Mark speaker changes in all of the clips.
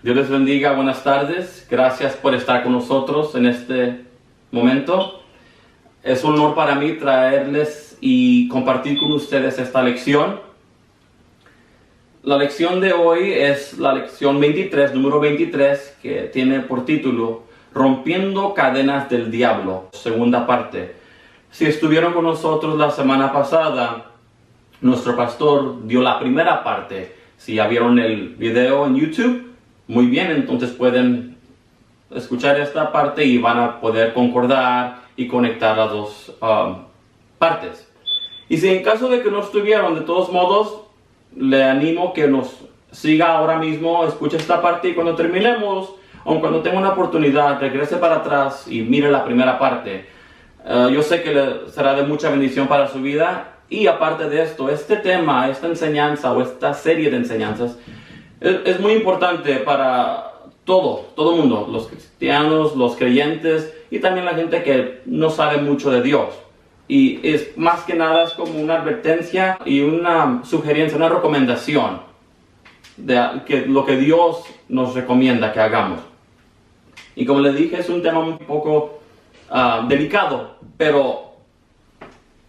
Speaker 1: Dios les bendiga, buenas tardes. Gracias por estar con nosotros en este momento. Es un honor para mí traerles y compartir con ustedes esta lección. La lección de hoy es la lección 23, número 23, que tiene por título Rompiendo cadenas del diablo, segunda parte. Si estuvieron con nosotros la semana pasada, nuestro pastor dio la primera parte. Si ya vieron el video en YouTube, muy bien, entonces pueden escuchar esta parte y van a poder concordar y conectar las dos partes. Y si en caso de que no estuvieron, de todos modos, le animo que nos siga ahora mismo, escuche esta parte y cuando terminemos, o cuando tenga una oportunidad, regrese para atrás y mire la primera parte. Yo sé que será de mucha bendición para su vida. Y aparte de esto, este tema, esta enseñanza o esta serie de enseñanzas es muy importante para todo mundo, los cristianos, los creyentes y también la gente que no sabe mucho de Dios. Y es más que nada es como una advertencia y una sugerencia, una recomendación de lo que Dios nos recomienda que hagamos. Y como les dije, es un tema un poco delicado, pero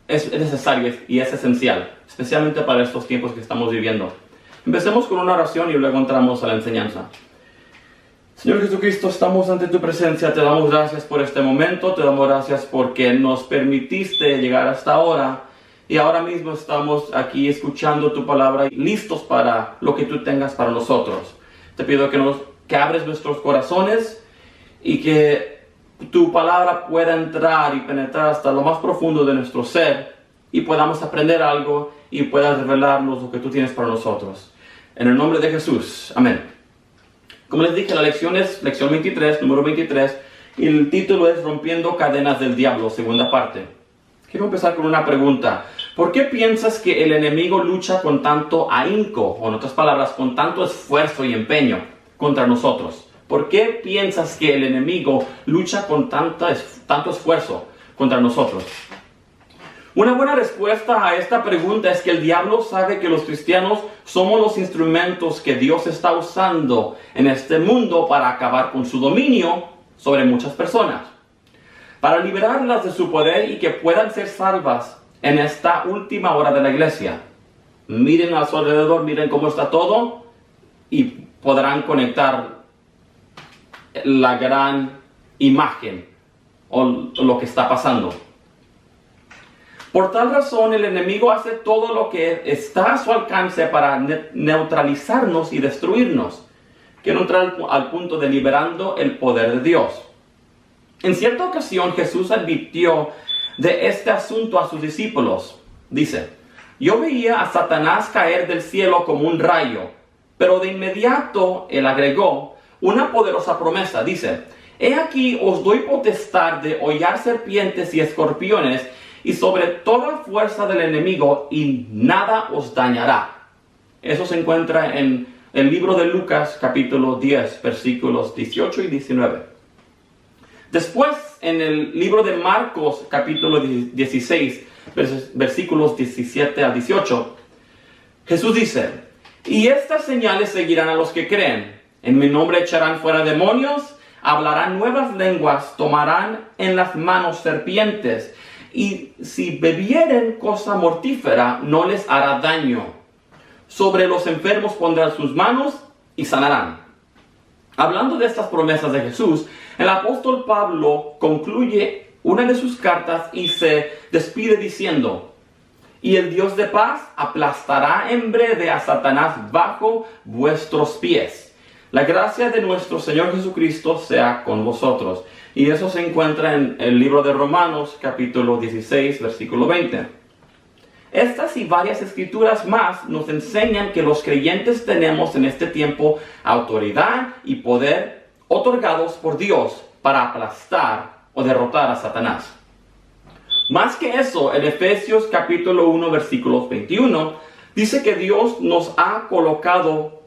Speaker 1: es necesario y es esencial, especialmente para estos tiempos que estamos viviendo. Empecemos con una oración y luego entramos a la enseñanza. Señor Jesucristo, estamos ante tu presencia, te damos gracias por este momento, te damos gracias porque nos permitiste llegar hasta ahora y ahora mismo estamos aquí escuchando tu palabra y listos para lo que tú tengas para nosotros. Te pido que abres nuestros corazones y que tu palabra pueda entrar y penetrar hasta lo más profundo de nuestro ser y podamos aprender algo y puedas revelarnos lo que tú tienes para nosotros. En el nombre de Jesús. Amén. Como les dije, la lección es lección 23, número 23, y el título es Rompiendo cadenas del diablo, segunda parte. Quiero empezar con una pregunta. ¿Por qué piensas que el enemigo lucha con tanto ahínco, o en otras palabras, con tanto esfuerzo y empeño contra nosotros? ¿Por qué piensas que el enemigo lucha con tanto esfuerzo contra nosotros? Una buena respuesta a esta pregunta es que el diablo sabe que los cristianos somos los instrumentos que Dios está usando en este mundo para acabar con su dominio sobre muchas personas, para liberarlas de su poder y que puedan ser salvas en esta última hora de la iglesia. Miren a su alrededor, miren cómo está todo y podrán conectar la gran imagen o lo que está pasando. Por tal razón, el enemigo hace todo lo que está a su alcance para neutralizarnos y destruirnos. Quiero entrar al punto de liberando el poder de Dios. En cierta ocasión, Jesús advirtió de este asunto a sus discípulos. Dice, yo veía a Satanás caer del cielo como un rayo, pero de inmediato él agregó una poderosa promesa. Dice, he aquí os doy potestad de hollar serpientes y escorpiones y sobre toda fuerza del enemigo y nada os dañará. Eso se encuentra en el libro de Lucas capítulo 10 versículos 18 y 19. Después en el libro de Marcos capítulo 16 versículos 17 a 18 Jesús dice, y estas señales seguirán a los que creen. En mi nombre echarán fuera demonios, hablarán nuevas lenguas, tomarán en las manos serpientes, y si bebieren cosa mortífera, no les hará daño. Sobre los enfermos pondrán sus manos y sanarán. Hablando de estas promesas de Jesús, el apóstol Pablo concluye una de sus cartas y se despide diciendo, y el Dios de paz aplastará en breve a Satanás bajo vuestros pies. La gracia de nuestro Señor Jesucristo sea con vosotros. Y eso se encuentra en el libro de Romanos, capítulo 16, versículo 20. Estas y varias escrituras más nos enseñan que los creyentes tenemos en este tiempo autoridad y poder otorgados por Dios para aplastar o derrotar a Satanás. Más que eso, en Efesios capítulo 1, versículos 21, dice que Dios nos ha colocado,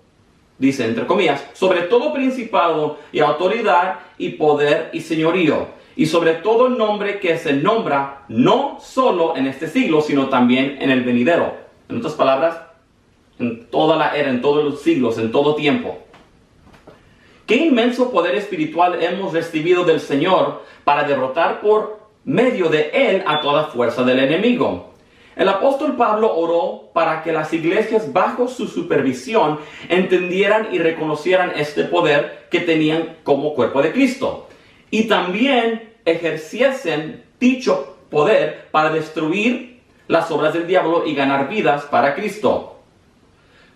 Speaker 1: dice entre comillas, sobre todo principado y autoridad y poder y señorío, y sobre todo nombre que se nombra no solo en este siglo, sino también en el venidero. En otras palabras, en toda la era, en todos los siglos, en todo tiempo. qué inmenso poder espiritual hemos recibido del Señor para derrotar por medio de Él a toda fuerza del enemigo. El apóstol Pablo oró para que las iglesias bajo su supervisión entendieran y reconocieran este poder que tenían como cuerpo de Cristo, y también ejerciesen dicho poder para destruir las obras del diablo y ganar vidas para Cristo.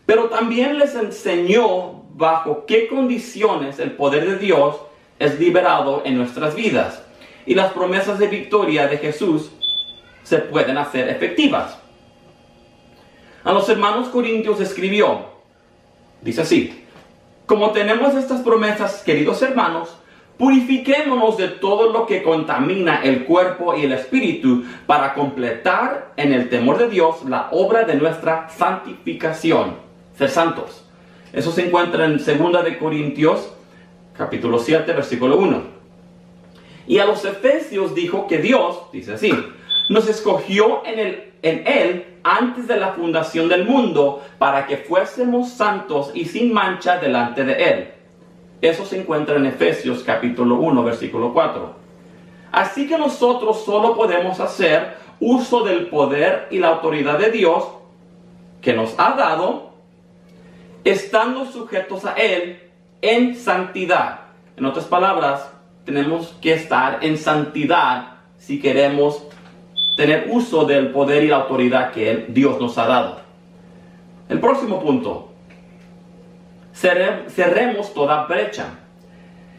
Speaker 1: Pero también les enseñó bajo qué condiciones el poder de Dios es liberado en nuestras vidas, y las promesas de victoria de Jesús se pueden hacer efectivas. A los hermanos corintios escribió, dice así: como tenemos estas promesas, queridos hermanos, purifiquémonos de todo lo que contamina el cuerpo y el espíritu para completar en el temor de Dios la obra de nuestra santificación, ser santos. Eso se encuentra en 2 de Corintios, capítulo 7, versículo 1. Y a los efesios dijo que Dios, dice así, nos escogió en Él antes de la fundación del mundo para que fuésemos santos y sin mancha delante de Él. Eso se encuentra en Efesios capítulo 1, versículo 4. Así que nosotros solo podemos hacer uso del poder y la autoridad de Dios que nos ha dado, estando sujetos a Él en santidad. En otras palabras, tenemos que estar en santidad si queremos tener uso del poder y la autoridad que Dios nos ha dado. El próximo punto. Cerremos toda brecha.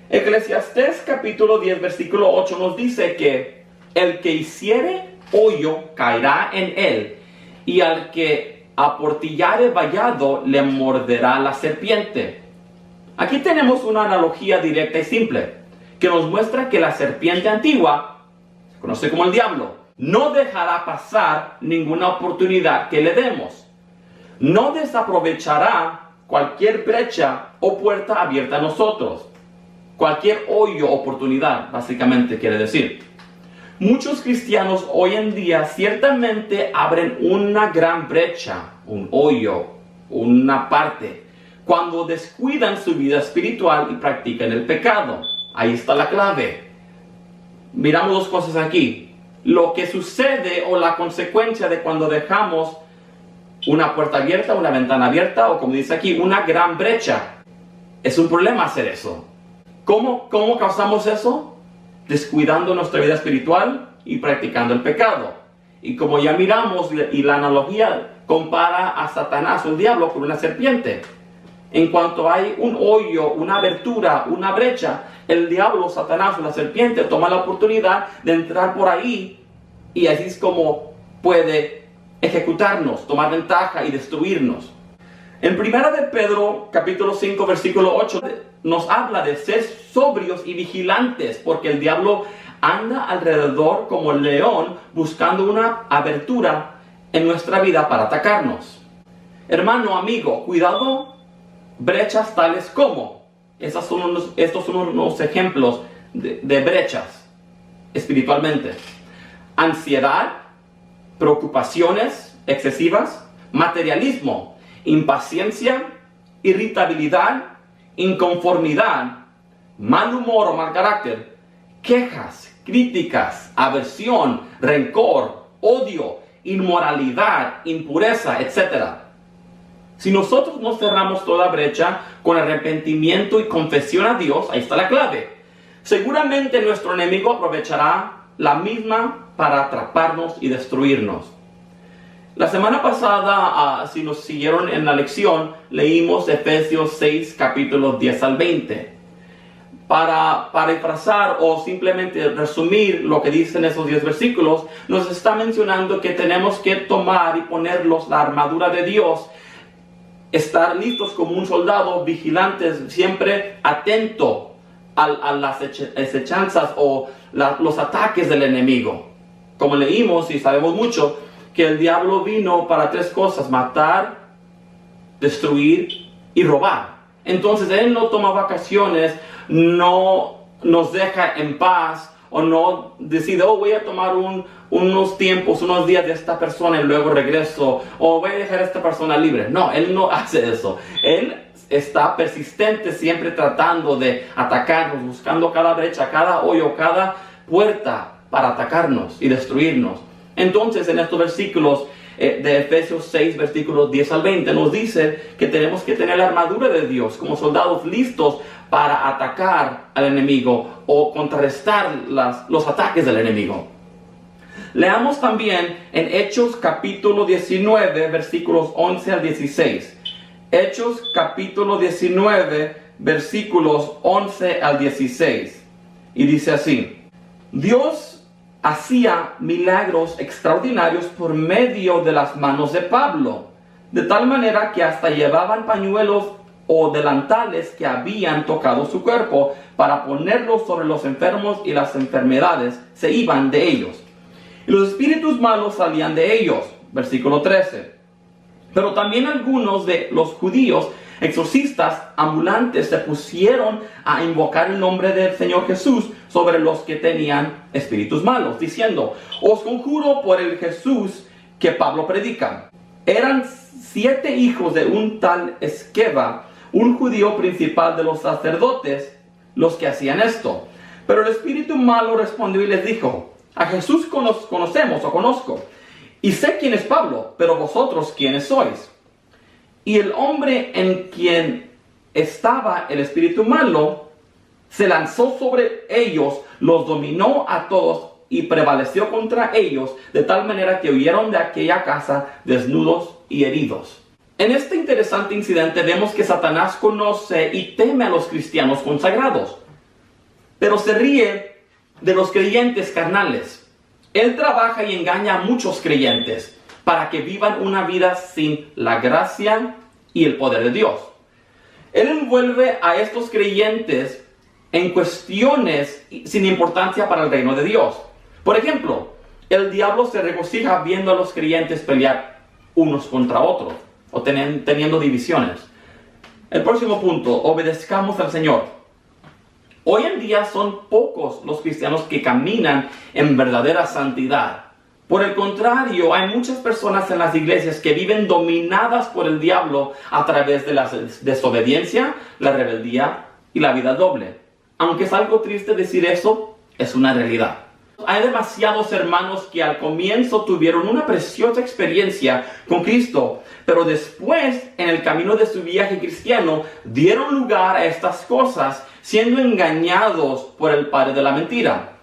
Speaker 1: Eclesiastés capítulo 10 versículo 8 nos dice que el que hiciere hoyo caerá en él, y al que aportillare vallado le morderá la serpiente. Aquí tenemos una analogía directa y simple que nos muestra que la serpiente antigua, se conoce como el diablo, no dejará pasar ninguna oportunidad que le demos. No desaprovechará cualquier brecha o puerta abierta a nosotros. Cualquier hoyo, oportunidad, básicamente quiere decir. Muchos cristianos hoy en día ciertamente abren una gran brecha, un hoyo, una parte, cuando descuidan su vida espiritual y practican el pecado. Ahí está la clave. Miramos dos cosas aquí. Lo que sucede o la consecuencia de cuando dejamos una puerta abierta, una ventana abierta, o como dice aquí, una gran brecha. Es un problema hacer eso. ¿Cómo causamos eso? Descuidando nuestra vida espiritual y practicando el pecado. Y como ya miramos, y la analogía compara a Satanás o el diablo con una serpiente. En cuanto hay un hoyo, una abertura, una brecha, el diablo, Satanás o la serpiente toma la oportunidad de entrar por ahí, y así es como puede ejecutarnos, tomar ventaja y destruirnos. En 1 de Pedro, capítulo 5, versículo 8, nos habla de ser sobrios y vigilantes, porque el diablo anda alrededor como el león buscando una abertura en nuestra vida para atacarnos. Hermano, amigo, cuidado, brechas tales como, estos son unos ejemplos de brechas espiritualmente. Ansiedad, preocupaciones excesivas, materialismo, impaciencia, irritabilidad, inconformidad, mal humor o mal carácter, quejas, críticas, aversión, rencor, odio, inmoralidad, impureza, etc. Si nosotros no cerramos toda brecha con arrepentimiento y confesión a Dios, ahí está la clave. Seguramente nuestro enemigo aprovechará la misma para atraparnos y destruirnos. La semana pasada, si nos siguieron en la lección, leímos Efesios 6, capítulos 10 al 20. Para parafrasear o simplemente resumir lo que dicen esos 10 versículos, nos está mencionando que tenemos que tomar y ponerlos la armadura de Dios, estar listos como un soldado, vigilantes, siempre atento a las acechanzas o los ataques del enemigo. Como leímos y sabemos mucho, que el diablo vino para 3 cosas: matar, destruir y robar. Entonces él no toma vacaciones, no nos deja en paz, o no decide, voy a tomar unos tiempos, unos días de esta persona y luego regreso, o voy a dejar a esta persona libre. No, él no hace eso. Él está persistente, siempre tratando de atacarnos, buscando cada brecha, cada hoyo, cada puerta para atacarnos y destruirnos. Entonces, en estos versículos de Efesios 6, versículos 10 al 20, nos dice que tenemos que tener la armadura de Dios como soldados listos para atacar al enemigo o contrarrestar los ataques del enemigo. Leamos también en Hechos capítulo 19, versículos 11 al 16. Hechos capítulo 19, versículos 11 al 16. Y dice así: Dios hacía milagros extraordinarios por medio de las manos de Pablo, de tal manera que hasta llevaban pañuelos o delantales que habían tocado su cuerpo para ponerlos sobre los enfermos, y las enfermedades se iban de ellos. Y los espíritus malos salían de ellos. Versículo 13. Pero también algunos de los judíos exorcistas ambulantes se pusieron a invocar el nombre del Señor Jesús sobre los que tenían espíritus malos, diciendo: os conjuro por el Jesús que Pablo predica. Eran 7 hijos de un tal Esqueva, un judío principal de los sacerdotes, los que hacían esto. Pero el espíritu malo respondió y les dijo: a Jesús conozco, y sé quién es Pablo, pero vosotros quiénes sois. Y el hombre en quien estaba el espíritu malo se lanzó sobre ellos, los dominó a todos y prevaleció contra ellos, de tal manera que huyeron de aquella casa desnudos y heridos. En este interesante incidente vemos que Satanás conoce y teme a los cristianos consagrados, pero se ríe de los creyentes carnales. Él trabaja y engaña a muchos creyentes para que vivan una vida sin la gracia y el poder de Dios. Él envuelve a estos creyentes en cuestiones sin importancia para el reino de Dios. Por ejemplo, el diablo se regocija viendo a los creyentes pelear unos contra otros o teniendo divisiones. El próximo punto: obedezcamos al Señor. Hoy en día son pocos los cristianos que caminan en verdadera santidad. Por el contrario, hay muchas personas en las iglesias que viven dominadas por el diablo a través de la desobediencia, la rebeldía y la vida doble. Aunque es algo triste decir eso, es una realidad. Hay demasiados hermanos que al comienzo tuvieron una preciosa experiencia con Cristo, pero después, en el camino de su viaje cristiano, dieron lugar a estas cosas, siendo engañados por el padre de la mentira.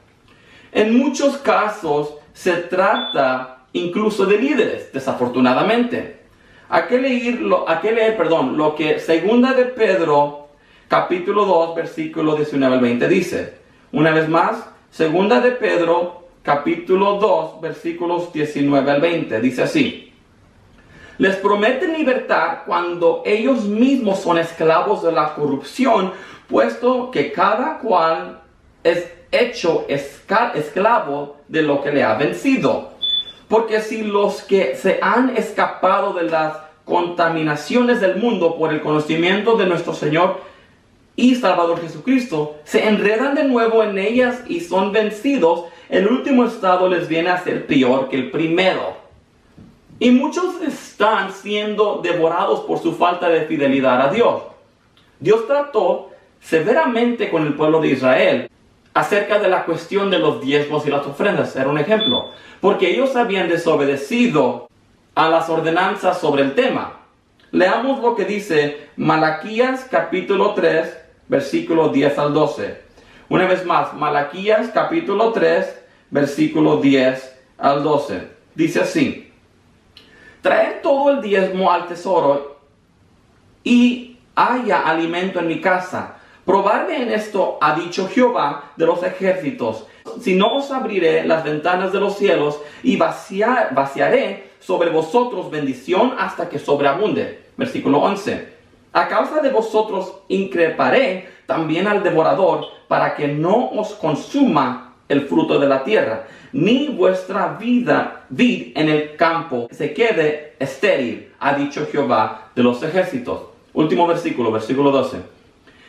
Speaker 1: En muchos casos se trata incluso de líderes, desafortunadamente. Hay que leer lo que segunda de Pedro, capítulo 2, versículo 19 al 20 dice. Una vez más, segunda de Pedro, capítulo 2, versículos 19 al 20, dice así: les prometen libertad cuando ellos mismos son esclavos de la corrupción, puesto que cada cual es hecho esclavo de lo que le ha vencido. Porque si los que se han escapado de las contaminaciones del mundo por el conocimiento de nuestro Señor y Salvador Jesucristo se enredan de nuevo en ellas y son vencidos, el último estado les viene a ser peor que el primero. Y muchos están siendo devorados por su falta de fidelidad a Dios. Dios trató severamente con el pueblo de Israel acerca de la cuestión de los diezmos y las ofrendas. Era un ejemplo, porque ellos habían desobedecido a las ordenanzas sobre el tema. Leamos lo que dice Malaquías capítulo 3, versículo 10 al 12. Una vez más, Malaquías capítulo 3, versículo 10 al 12. Dice así: traed todo el diezmo al tesoro y haya alimento en mi casa. Probadme en esto, ha dicho Jehová de los ejércitos, si no os abriré las ventanas de los cielos y vaciaré sobre vosotros bendición hasta que sobreabunde. Versículo 11. A causa de vosotros increparé también al devorador, para que no os consuma el fruto de la tierra, ni vuestra vid en el campo se quede estéril, ha dicho Jehová de los ejércitos. Último versículo, versículo 12.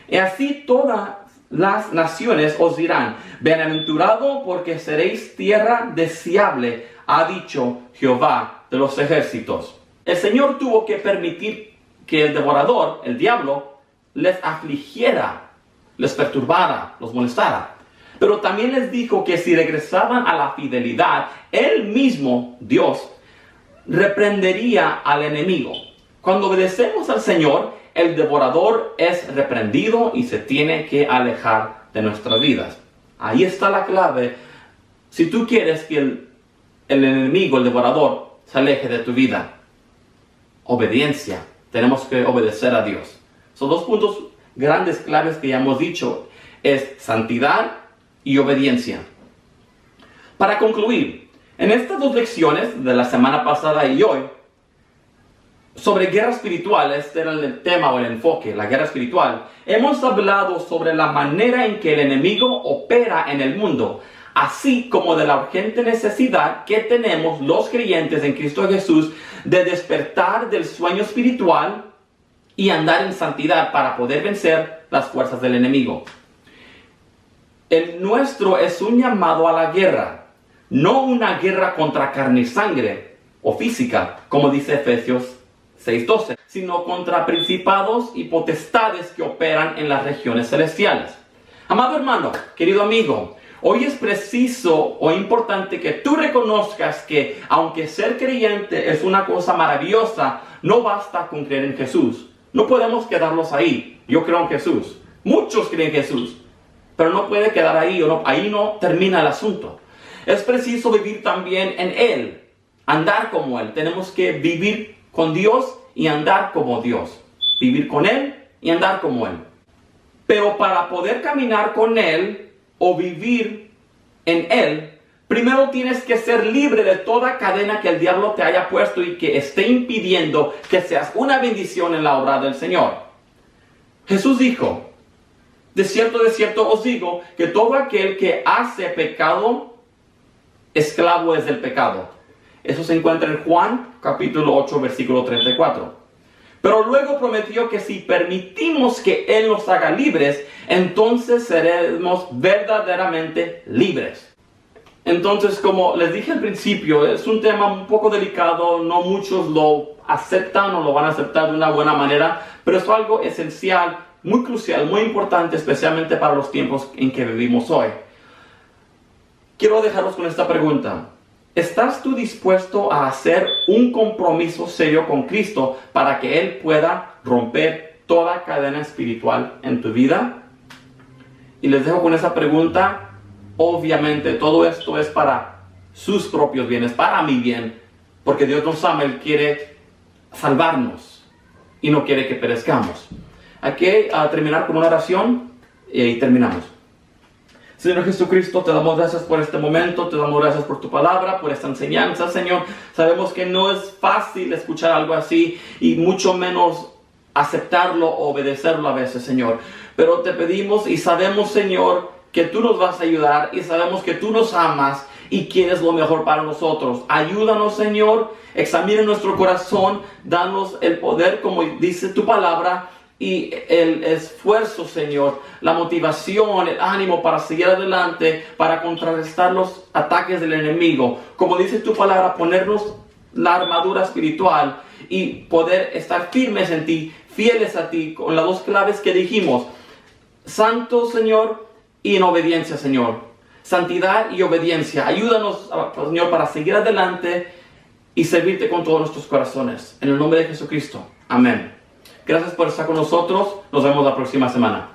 Speaker 1: Y así todas las naciones os dirán: bienaventurado, porque seréis tierra deseable, ha dicho Jehová de los ejércitos. El Señor tuvo que permitir que el devorador, el diablo, les afligiera, les perturbara, los molestara. Pero también les dijo que si regresaban a la fidelidad, Él mismo, Dios, reprendería al enemigo. Cuando obedecemos al Señor, el devorador es reprendido y se tiene que alejar de nuestras vidas. Ahí está la clave. Si tú quieres que el enemigo, el devorador, se aleje de tu vida, obediencia. Tenemos que obedecer a Dios. Son dos puntos grandes claves que ya hemos dicho. Es santidad y obediencia. Para concluir, en estas dos lecciones de la semana pasada y hoy, sobre guerra espiritual, este era el tema o el enfoque, la guerra espiritual, hemos hablado sobre la manera en que el enemigo opera en el mundo, así como de la urgente necesidad que tenemos los creyentes en Cristo Jesús de despertar del sueño espiritual y andar en santidad para poder vencer las fuerzas del enemigo. El nuestro es un llamado a la guerra, no una guerra contra carne y sangre o física, como dice Efesios 6:12, sino contra principados y potestades que operan en las regiones celestiales. Amado hermano, querido amigo, hoy es preciso o importante que tú reconozcas que aunque ser creyente es una cosa maravillosa, no basta con creer en Jesús. No podemos quedarnos ahí. Yo creo en Jesús. Muchos creen en Jesús. Pero no puede quedar ahí, ahí no termina el asunto. Es preciso vivir también en Él, andar como Él. Tenemos que vivir con Dios y andar como Dios. Vivir con Él y andar como Él. Pero para poder caminar con Él o vivir en Él, primero tienes que ser libre de toda cadena que el diablo te haya puesto y que esté impidiendo que seas una bendición en la obra del Señor. Jesús dijo: de cierto os digo, que todo aquel que hace pecado, esclavo es del pecado. Eso se encuentra en Juan, capítulo 8, versículo 34. Pero luego prometió que si permitimos que Él nos haga libres, entonces seremos verdaderamente libres. Entonces, como les dije al principio, es un tema un poco delicado, no muchos lo aceptan o lo van a aceptar de una buena manera, pero es algo esencial, muy crucial, muy importante, especialmente para los tiempos en que vivimos hoy. Quiero dejaros con esta pregunta. ¿Estás tú dispuesto a hacer un compromiso serio con Cristo para que Él pueda romper toda cadena espiritual en tu vida? Y les dejo con esa pregunta. Obviamente todo esto es para sus propios bienes, para mi bien, porque Dios nos ama, Él quiere salvarnos y no quiere que perezcamos. Aquí a terminar con una oración y terminamos. Señor Jesucristo, te damos gracias por este momento, te damos gracias por tu palabra, por esta enseñanza, Señor. Sabemos que no es fácil escuchar algo así y mucho menos aceptarlo o obedecerlo a veces, Señor. Pero te pedimos y sabemos, Señor, que tú nos vas a ayudar y sabemos que tú nos amas y quieres lo mejor para nosotros. Ayúdanos, Señor, examina nuestro corazón, danos el poder, como dice tu palabra, y el esfuerzo, Señor, la motivación, el ánimo para seguir adelante, para contrarrestar los ataques del enemigo. Como dice tu palabra, ponernos la armadura espiritual y poder estar firmes en ti, fieles a ti, con las dos claves que dijimos: santo, Señor, y en obediencia, Señor. Santidad y obediencia. Ayúdanos, Señor, para seguir adelante y servirte con todos nuestros corazones. En el nombre de Jesucristo. Amén. Gracias por estar con nosotros. Nos vemos la próxima semana.